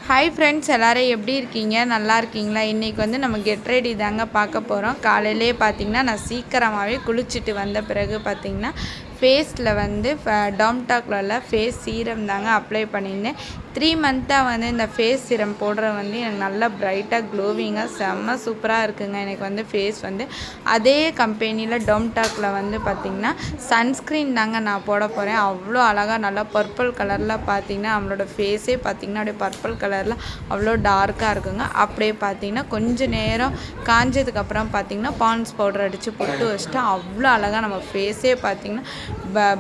Hi friends, எல்லோரும் எப்படி இருக்கீங்க? நல்லா இருக்கீங்களா? இன்றைக்கி வந்து நம்ம கெட் ரெடி தாங்க பார்க்க போகிறோம். காலையிலே பார்த்திங்கன்னா நான் சீக்கிரமாகவே குளிச்சுட்டு வந்த பிறகு பார்த்திங்கன்னா ஃபேஸில் வந்து டாம்டாக்ல ஃபேஸ் சீரம் தாங்க அப்ளை பண்ணியிருந்தேன். 3 மந்த்தாக வந்து இந்த ஃபேஸ் சீரம் போடுறது வந்து எனக்கு நல்லா ப்ரைட்டாக க்ளோவிங்காக செம்ம சூப்பராக இருக்குங்க. எனக்கு வந்து ஃபேஸ் வந்து அதே கம்பெனியில் டாம்டாக்ல வந்து பார்த்திங்கன்னா சன்ஸ்க்ரீன் தாங்க நான் போட போகிறேன். அவ்வளோ அழகாக நல்லா பர்பிள் கலரில் பார்த்திங்கன்னா நம்மளோட ஃபேஸே பார்த்திங்கன்னா அப்படியே பர்பிள் கலரில் அவ்வளோ டார்க்காக இருக்குங்க. அப்படியே பார்த்திங்கன்னா கொஞ்சம் நேரம் காஞ்சதுக்கப்புறம் பார்த்திங்கன்னா பாண்ட்ஸ் பவுடர் அடித்து பொட்டு வச்சுட்டு அவ்வளோ அழகாக நம்ம ஃபேஸே பார்த்திங்கன்னா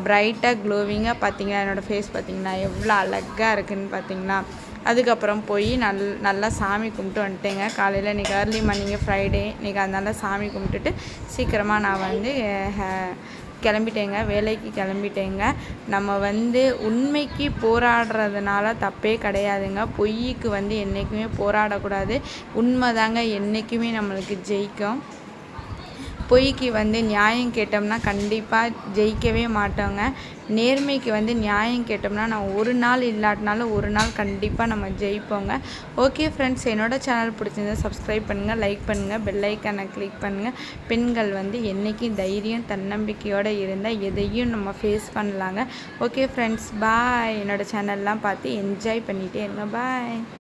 ப்ரைட்டாக க்ளோவிங்காக பார்த்திங்கன்னா என்னோடய ஃபேஸ் பார்த்திங்கன்னா எவ்வளோ அழகாக இருக்குதுன்னு பார்த்திங்கன்னா. அதுக்கப்புறம் போய் நல்லா சாமி கும்பிட்டு வந்துட்டேங்க. காலையில் இன்றைக்கி ஏர்லி மார்னிங்கு ஃப்ரைடே இன்றைக்கி அதனால சாமி கும்பிட்டுட்டு சீக்கிரமாக நான் வந்து கிளம்பிட்டேங்க, வேலைக்கு கிளம்பிட்டேங்க. நம்ம வந்து உண்மைக்கு போராடுறதுனால தப்பே கிடையாதுங்க. பொய்க்கு வந்து என்றைக்குமே போராடக்கூடாது. உண்மை தாங்க என்றைக்குமே நம்மளுக்கு ஜெயிக்கும். பொய்க்கு வந்து நியாயம் கேட்டோம்னா கண்டிப்பாக ஜெயிக்கவே மாட்டோங்க. நேர்மைக்கு வந்து நியாயம் கேட்டோம்னா நான் ஒரு நாள் இல்லாட்டினாலும் ஒரு நாள் கண்டிப்பாக நம்ம ஜெயிப்போங்க. ஓகே ஃப்ரெண்ட்ஸ், என்னோடய சேனல் பிடிச்சிருந்தா சப்ஸ்கிரைப் பண்ணுங்கள், லைக் பண்ணுங்கள், பெல் ஐக்கானை கிளிக் பண்ணுங்கள். பெண்கள் வந்து என்றைக்கும் தைரியம் தன்னம்பிக்கையோடு இருந்தால் எதையும் நம்ம ஃபேஸ் பண்ணலாங்க. ஓகே ஃப்ரெண்ட்ஸ், பாய். என்னோடய சேனல்லாம் பார்த்து என்ஜாய் பண்ணிகிட்டே இருங்க. பாய்.